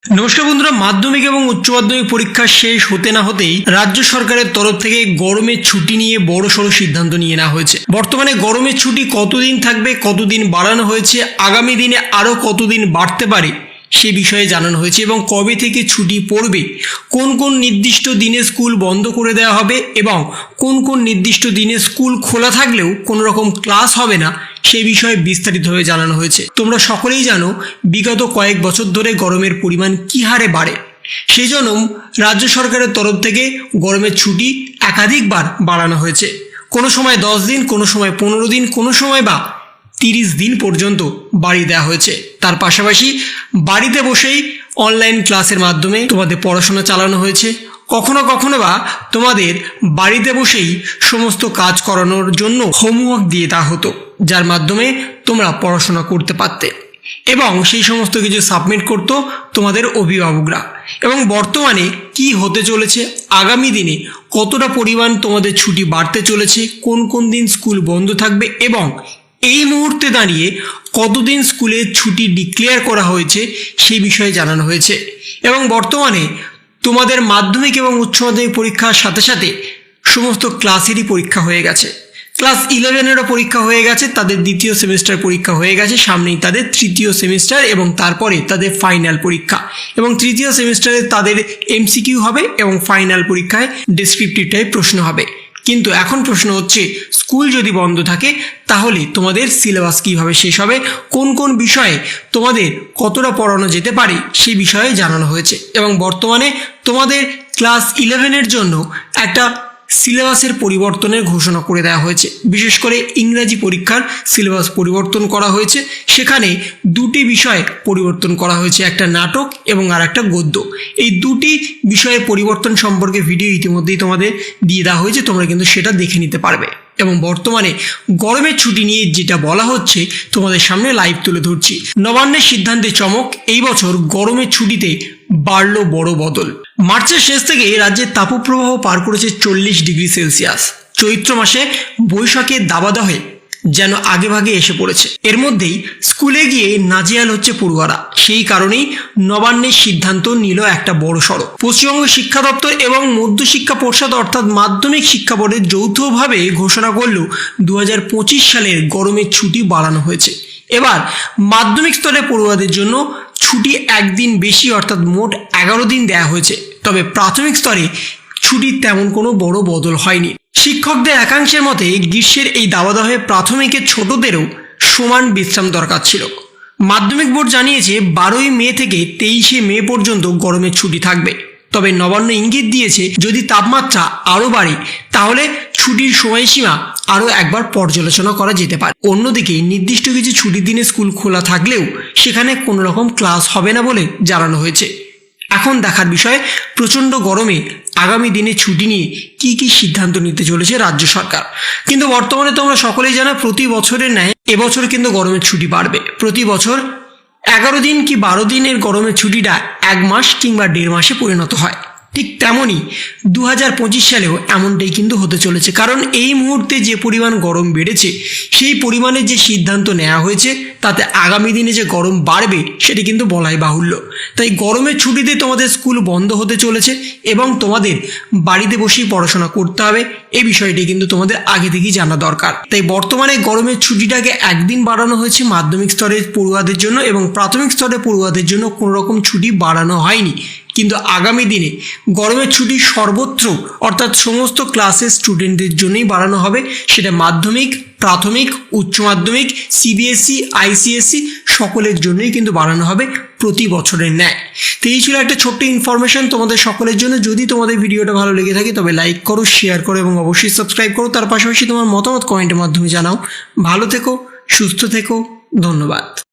নমস্কার বন্ধুরা, মাধ্যমিক এবং উচ্চ মাধ্যমিক পরীক্ষা শেষ হতে না হতেই রাজ্য সরকারের তরফ থেকে গরমের ছুটি নিয়ে বড়সড় সিদ্ধান্ত নিয়ে নেওয়া হয়েছে। বর্তমানে গরমের ছুটি কতদিন থাকবে, কতদিন বাড়ানো হয়েছে, আগামী দিনে আরও কতদিন বাড়তে পারে সে বিষয়ে জানানো হয়েছে এবং কবে থেকে ছুটি পড়বে, কোন কোন নির্দিষ্ট দিনে স্কুল বন্ধ করে দেওয়া হবে এবং কোন কোন নির্দিষ্ট দিনে স্কুল খোলা থাকলেও কোনো রকম ক্লাস হবে না সেই বিষয়ে বিস্তারিতভাবে জানানো হয়েছে। তোমরা সকলেই জানো বিগত কয়েক বছর ধরে গরমের পরিমাণ কী হারে বাড়ে, সেই জন্য রাজ্য সরকারের তরফ থেকে গরমের ছুটি একাধিকবার বাড়ানো হয়েছে। কোনো সময় 10 দিন, কোনো সময় 15 দিন, কোনো সময় বা 30 দিন পর্যন্ত বাড়িয়ে দেওয়া হয়েছে। তার পাশাপাশি বাড়িতে বসেই অনলাইন ক্লাসের মাধ্যমে তোমাদের পড়াশোনা চালানো হয়েছে। কখনো কখনো বা তোমাদের বাড়িতে বসেই সমস্ত কাজ করানোর জন্য হোমওয়ার্ক দিয়ে দেওয়া হতো, যার মাধ্যমে তোমরা পড়াশোনা করতে পারতে এবং সেই সমস্ত কিছু সাবমিট করতো তোমাদের অভিভাবকরা। এবং বর্তমানে কি হতে চলেছে, আগামী দিনে কতটা পরিমাণ তোমাদের ছুটি বাড়তে চলেছে, কোন কোন দিন স্কুল বন্ধ থাকবে এবং এই মুহূর্তে দাঁড়িয়ে কতদিন স্কুলের ছুটি ডিক্লেয়ার করা হয়েছে সেই বিষয়ে জানানো হয়েছে। এবং বর্তমানে তোমাদের মাধ্যমিক এবং উচ্চ মাধ্যমিক পরীক্ষার সাথে সাথে সমস্ত ক্লাসেরই পরীক্ষা হয়ে গেছে। ক্লাস 11-এরও পরীক্ষা হয়ে গেছে, তাদের দ্বিতীয় সেমিস্টার পরীক্ষা হয়ে গেছে, সামনেই তাদের তৃতীয় সেমিস্টার এবং তারপরে তাদের ফাইনাল পরীক্ষা। এবং তৃতীয় সেমিস্টারে তাদের এমসিকিউ হবে এবং ফাইনাল পরীক্ষায় ডেসক্রিপটিভ টাইপ প্রশ্ন হবে। কিন্তু এখন প্রশ্ন হচ্ছে, স্কুল যদি বন্ধ থাকে তাহলে তোমাদের সিলেবাস কীভাবে শেষ হবে, কোন কোন বিষয়ে তোমাদের কতটা পড়ানো যেতে পারে সেই বিষয়ে জানানো হয়েছে। এবং বর্তমানে তোমাদের ক্লাস 11-এর জন্য একটা সিলেবাসের পরিবর্তনের ঘোষণা করে দেওয়া হয়েছে। বিশেষ করে ইংরাজি পরীক্ষার সিলেবাস পরিবর্তন করা হয়েছে। সেখানে দুটি বিষয় পরিবর্তন করা হয়েছে, একটা নাটক এবং আর একটা গদ্য। এই দুটি বিষয়ের পরিবর্তন সম্পর্কে ভিডিও ইতিমধ্যেই তোমাদের দিয়ে দেওয়া হয়েছে, তোমরা কিন্তু সেটা দেখে নিতে পারবে। এবং বর্তমানে গরমের ছুটি নিয়ে যেটা বলা হচ্ছে তোমাদের সামনে লাইভ তুলে ধরছি। নবান্নের সিদ্ধান্তে চমক, এই বছর গরমের ছুটিতে বাড়ল বড় বদল। মার্চের শেষ থেকে রাজ্যের তাপপ্রবাহ পার করেছে 40 ডিগ্রি সেলসিয়াস। চৈত্র মাসে বৈশাখের দাবাদহে যেন আগেভাগে এসে পড়েছে। এর মধ্যেই স্কুলে গিয়ে নাজেহাল হচ্ছে পড়ুয়ারা। সেই কারণেই নবান্নের সিদ্ধান্ত নিল একটা বড় সড়ো। পশ্চিমবঙ্গ শিক্ষা দপ্তর এবং মধ্যশিক্ষা পর্ষদ অর্থাৎ মাধ্যমিক শিক্ষা বোর্ডের যৌথভাবে ঘোষণা করল 2025 সালের গরমের ছুটি বাড়ানো হয়েছে। এবার মাধ্যমিক স্তরে পড়ুয়াদের জন্য ছুটি একদিন বেশি অর্থাৎ মোট 11 দিন দেওয়া হয়েছে। তবে প্রাথমিক স্তরে ছুটির তেমন কোনো বড় বদল হয়নি। শিক্ষকদের একাংশের মতে গ্রীষ্মের এই দাবদাহে প্রাথমিকের ছোটদেরও সমান বিশ্রাম দরকার ছিল। মাধ্যমিক বোর্ড জানিয়েছে 12ই মে থেকে 23শে মে পর্যন্ত গরমের ছুটি থাকবে। তবে নবান্ন ইঙ্গিত দিয়েছে যদি তাপমাত্রা আরও বাড়ে তাহলে ছুটির সময়সীমা আরও একবার পর্যালোচনা করা যেতে পারে। অন্যদিকে নির্দিষ্ট কিছু ছুটির দিনে স্কুল খোলা থাকলেও সেখানে কোনো রকম ক্লাস হবে না বলে জানানো হয়েছে। এখন দেখার বিষয় প্রচণ্ড গরমে আগামী দিনে ছুটি নিয়ে কি কি সিদ্ধান্ত নিতে চলেছে রাজ্য সরকার। কিন্তু বর্তমানে তোমরা সকলেই জানো প্রতি বছরের ন্যায় এবছর কিন্তু গরমের ছুটি বাড়বে। প্রতি বছর 11 দিন কি 12 দিনের গরমের ছুটিটা 1 মাস কিংবা 1.5 মাসে পরিণত হয়। ঠিক তেমনই 2025 সালেও এমনটাই কিন্তু হতে চলেছে। কারণ এই মুহূর্তে যে পরিমাণ গরম বেড়েছে সেই পরিমাণে যে সিদ্ধান্ত নেওয়া হয়েছে তাতে আগামী দিনে যে গরম বাড়বে সেটি কিন্তু বলাই বাহুল্য। তাই গরমের ছুটিতে তোমাদের স্কুল বন্ধ হতে চলেছে এবং তোমাদের বাড়িতে বসেই পড়াশোনা করতে হবে, এই বিষয়টি কিন্তু তোমাদের আগে থেকেই জানা দরকার। তাই বর্তমানে গরমের ছুটিটাকে একদিন বাড়ানো হয়েছে মাধ্যমিক স্তরের পড়ুয়াদের জন্য এবং প্রাথমিক স্তরের পড়ুয়াদের জন্য কোনো রকম ছুটি বাড়ানো হয়নি। কিন্তু আগামী দিনে গরমের ছুটি সর্বত্র অর্থাৎ সমস্ত ক্লাসের স্টুডেন্টদের জন্যই বাড়ানো হবে। সেটা মাধ্যমিক, প্রাথমিক, উচ্চ মাধ্যমিক, সিবিএসই, আইসিএসই সকলের জন্যই কিন্তু বাড়ানো হবে প্রতি বছরের ন্যায়। তো এই ছিল একটা ছোট্ট ইনফরমেশন তোমাদের সকলের জন্য। যদি তোমাদের ভিডিওটা ভালো লেগে থাকে তবে লাইক করো, শেয়ার করো এবং অবশ্যই সাবস্ক্রাইব করো। তার পাশাপাশি তোমার মতামত কমেন্টের মাধ্যমে জানাও। ভালো থেকো, সুস্থ থেকো, ধন্যবাদ।